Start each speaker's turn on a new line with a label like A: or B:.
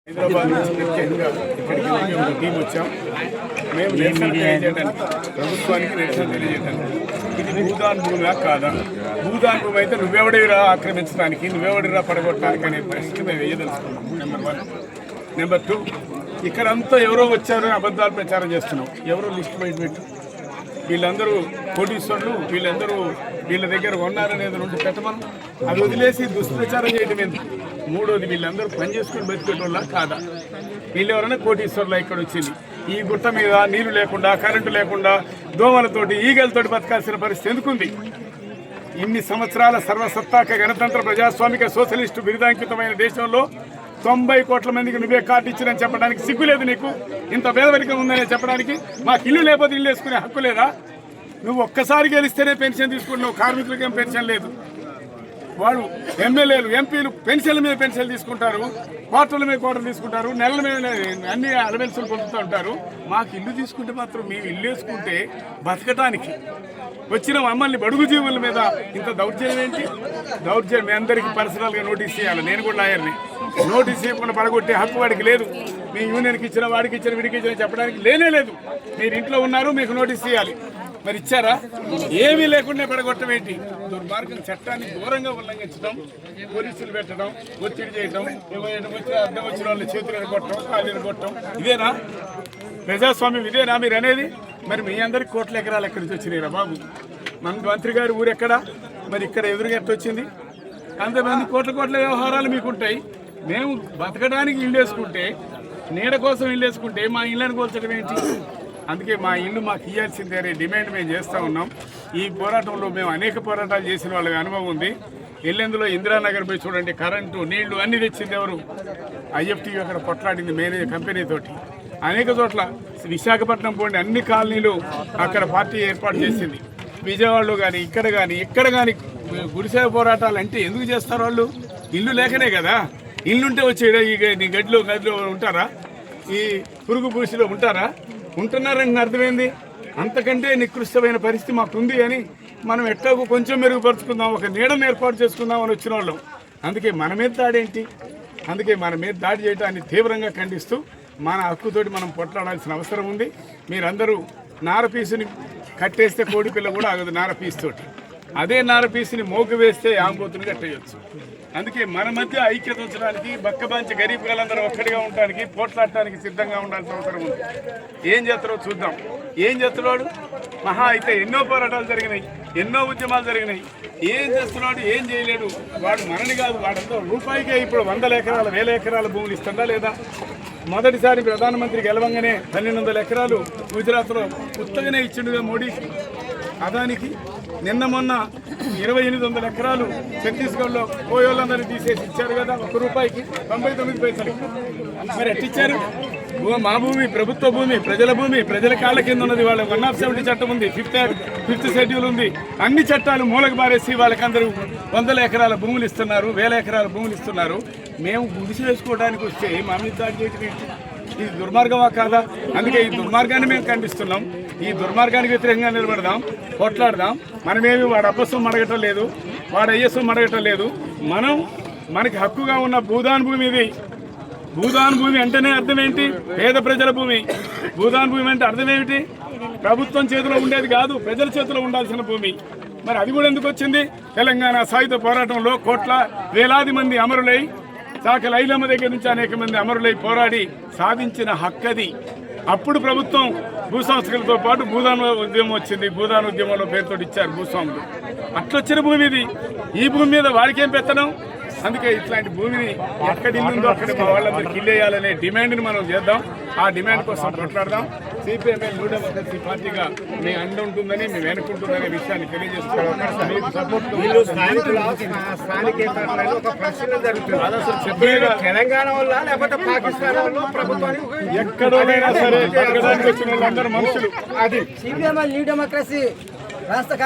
A: హైదరాబాద్ ఇక్కడికి ఒక టీం వచ్చాం. మేము నిరసన తెలియజేయడానికి, ప్రభుత్వానికి నిరసన తెలియజేయడానికి. ఇది భూదాన్ భూమిలా కాదా? భూదాన్ భూమి అయితే నువ్వెవడిరా ఆక్రమించడానికి, నువ్వెవడిరా పడగొట్టడానికి అనే పరిస్థితి మేము వేయదలుచుకున్నాం. నెంబర్ 1. నెంబర్ 2, ఇక్కడంతా ఎవరో వచ్చారని అబద్ధాలు ప్రచారం చేస్తున్నాం. ఎవరో లిస్ట్ బయట పెట్టు. వీళ్ళందరూ కోటీశ్వరులు, వీళ్ళందరూ వీళ్ళ దగ్గర ఉన్నారనేది నుండి పెట్టమను. అది వదిలేసి దుష్ప్రచారం చేయడం ఎందుకు? 3వది, వీళ్ళందరూ పని చేసుకుని బతికేటోళ్ళ కాదా? వీళ్ళు ఎవరైనా కోటీశ్వరులు ఇక్కడ వచ్చింది. ఈ గుట్ట మీద నీళ్లు లేకుండా, కరెంటు లేకుండా, దోమలతోటి, ఈగలతోటి బతకాల్సిన పరిస్థితి ఎందుకుంది? ఇన్ని సంవత్సరాల సర్వసత్తాక గణతంత్ర ప్రజాస్వామిక సోషలిస్టు బిరుదాంకితమైన దేశంలో 90 కోట్ల మందికి నువ్వే కార్డు ఇచ్చినని చెప్పడానికి సిగ్గులేదు నీకు? ఇంత పేదరికం ఉందని చెప్పడానికి? మాకు ఇల్లు లేకపోతే ఇల్లు వేసుకునే హక్కు లేదా? నువ్వు ఒక్కసారి గెలిస్తేనే పెన్షన్ తీసుకుంటున్నావు, కార్మికులకేం పెన్షన్ లేదు. వాళ్ళు ఎమ్మెల్యేలు, ఎంపీలు పెన్షన్ల మీద పెన్షన్లు తీసుకుంటారు, క్వార్టర్ల మీద క్వార్టర్లు తీసుకుంటారు, నెలల మీద అన్ని అలవెన్సులు పొందుతూ ఉంటారు. మాకు ఇల్లు తీసుకుంటే మాత్రం మేము ఇల్లు వేసుకుంటే బతకటానికి వచ్చిన మమ్మల్ని బడుగు జీవుల మీద ఇంత దౌర్జన్యం ఏంటి? దౌర్జన్యం. మీ అందరికీ పర్సనల్గా నోటీస్ చేయాలి. నేను కూడా లాయర్ని. నోటీస్ చేయకుండా పడగొట్టే హక్కు వాడికి లేదు. మీ యూనియన్కి ఇచ్చిన, వాడికి ఇచ్చిన, వీడికి ఇచ్చిన చెప్పడానికి లేనే లేదు. మీరు ఇంట్లో ఉన్నారు, మీకు నోటీస్ చేయాలి. మరి ఇచ్చారా? ఏమీ లేకుండా పడగొట్టడం ఏంటి? దుర్మార్గం. చట్టాన్ని దూరంగా ఉల్లంఘించడం, పోలీసులు పెట్టడం, ఒత్తిడి చేయడం, అర్థం వచ్చిన వాళ్ళ చేతులను కొట్టడం, కాళ్ళని కొట్టడం, ఇదేనా ప్రజాస్వామ్యం? ఇదేనా మీరు అనేది? మరి మీ అందరికి కోట్ల ఎకరాలు ఎక్కడి నుంచి వచ్చినాయిరా బాబు? మన మంత్రి గారి ఊరు ఎక్కడా? మరి ఇక్కడ ఎదురుగా ఎట్టొచ్చింది? అంతమంది కోట్ల వ్యవహారాలు మీకుంటాయి. మేము బతకడానికి ఇల్లు వేసుకుంటే, నీడ కోసం ఇల్లు వేసుకుంటే మా ఇళ్ళని కోల్చడం ఏంటి? అందుకే మా ఇల్లు మాకు ఇవ్వాల్సిందే అనే డిమాండ్ మేము చేస్తూ ఉన్నాం. ఈ పోరాటంలో మేము అనేక పోరాటాలు చేసిన వాళ్ళకి అనుభవం ఉంది. ఎల్లెందులో ఇందిరానగర్ పోయి చూడండి, కరెంటు, నీళ్లు అన్ని తెచ్చింది ఎవరు? IFT అక్కడ కొట్లాడింది మేనేజ్ కంపెనీతోటి. అనేక చోట్ల విశాఖపట్నం పోండి, అన్ని కాలనీలు అక్కడ పార్టీ ఏర్పాటు చేసింది. విజయవాడలో కానీ, ఇక్కడ కానీ గుడిసె పోరాటాలు అంటే ఎందుకు చేస్తారు వాళ్ళు? ఇల్లు లేకనే కదా. ఇల్లుంటే వచ్చేయడం. ఈ గదిలో ఉంటారా? ఈ పురుగు పూసిలో ఉంటారా? ఉంటున్నారని అర్థమైంది. అంతకంటే నికృష్టమైన పరిస్థితి మాకుంది అని మనం ఎట్లాగో కొంచెం మెరుగుపరుచుకుందాం, ఒక నీడను ఏర్పాటు చేసుకుందాం అని వచ్చిన వాళ్ళం. అందుకే మన మీద దాడి ఏంటి? అందుకే మన మీద దాడి చేయడాన్ని తీవ్రంగా ఖండిస్తూ మన హక్కుతోటి మనం పోట్లాడాల్సిన అవసరం ఉంది. మీరందరూ నారపీసుని కట్టేస్తే కోడిపిల్ల కూడా ఆగదు నారపీసుతోటి. అదే నారపీసుని మోగు వేస్తే ఆంబోతుని కట్టేయచ్చు. అందుకే మన మధ్య ఐక్యత ఉంచడానికి, బక్కబాంచి గరీబ్ వాళ్ళందరూ ఒక్కడిగా ఉండడానికి, పోట్లాడటానికి సిద్ధంగా ఉండాల్సిన అవసరం ఉంది. ఏం చేస్తారో చూద్దాం. ఏం చేస్తున్నాడు? మహా అయితే ఎన్నో పోరాటాలు జరిగినాయి, ఎన్నో ఉద్యమాలు జరిగినాయి. ఏం చేస్తున్నాడు? ఏం చేయలేడు. వాడు మనని కాదు, వాడంతా రూపాయికే ఇప్పుడు 100 ఎకరాల 1000 ఎకరాల భూములు ఇస్తుందా లేదా? మొదటిసారి ప్రధానమంత్రి గెలవంగానే 1200 ఎకరాలు గుజరాత్లో ఉత్తగానే ఇచ్చిండుగా మోడీ. అదానికి నిన్న మొన్న 2800 ఎకరాలు ఛత్తీస్గఢ్లో పోయోళ్ళందరినీ తీసేసి ఇచ్చారు కదా, ₹1 99 పైసలు. మరి ఎట్టిచ్చారు? మా భూమి, ప్రభుత్వ భూమి, ప్రజల భూమి, ప్రజల కాళ్ళ కింద ఉన్నది. వాళ్ళ 170 చట్టం ఉంది, 5th షెడ్యూల్ ఉంది. అన్ని చట్టాలు మూలకు బారేసి వాళ్ళకందరూ 100 ఎకరాల భూములు ఇస్తున్నారు, 1000 ఎకరాల భూములు ఇస్తున్నారు. మేము గుడిసి వేసుకోవడానికి వస్తే మా మీద దాడి చేయడం ఏంటి? ఇది దుర్మార్గమా కాదా? అందుకే ఈ దుర్మార్గాన్ని మేము ఖండిస్తున్నాం. ఈ దుర్మార్గానికి వ్యతిరేకంగా నిలబడదాం, కొట్లాడదాం. మనమేమి వాడు అబ్బస్సు మడగటం లేదు, వాడు అయ్యస్సు మడగటం లేదు. మనకి హక్కుగా ఉన్న భూదాన్ భూమి ఇది. భూదాన్ భూమి అంటేనే అర్థం ఏంటి? పేద ప్రజల భూమి. భూదాన్ భూమి అంటే అర్థం ఏమిటి? ప్రభుత్వం చేతిలో ఉండేది కాదు, ప్రజల చేతిలో ఉండాల్సిన భూమి. మరి అది కూడా ఎందుకు వచ్చింది? తెలంగాణ సాయుధ పోరాటంలో వేలాది మంది అమరులై, చాకలి ఐలమ్మ దగ్గర నుంచి అనేక మంది అమరులై పోరాడి సాధించిన హక్కది. అప్పుడు ప్రభుత్వం భూ సంస్కృతితో పాటు భూదాన్ ఉద్యమం వచ్చింది. భూదాన్ ఉద్యమంలో పేరుతో ఇచ్చారు భూస్వాములు. అట్లొచ్చిన భూమి ఇది. ఈ భూమి మీద వాడికేం పెత్తనం? అందుకే ఇట్లాంటి భూమిని ఎక్కడ ఇల్లుందో అక్కడ మా వాళ్ళందరికీ ఇల్లు వేయాలనే డిమాండ్ని మనం చేద్దాం. ఆ డిమాండ్ కోసం కొట్లాడదాం. CPML న్యూ డెమోక్రసీ పార్టీగా మీ అండ ఉంటుందని, మీ వెనుకుంటుందనే విషయాన్ని తెలియజేస్తున్నాం. ఎక్కడైనా సరే వచ్చిన వాళ్ళందరూ మనుషులు. అది CPML న్యూ డెమోక్రసీ రాష్ట్ర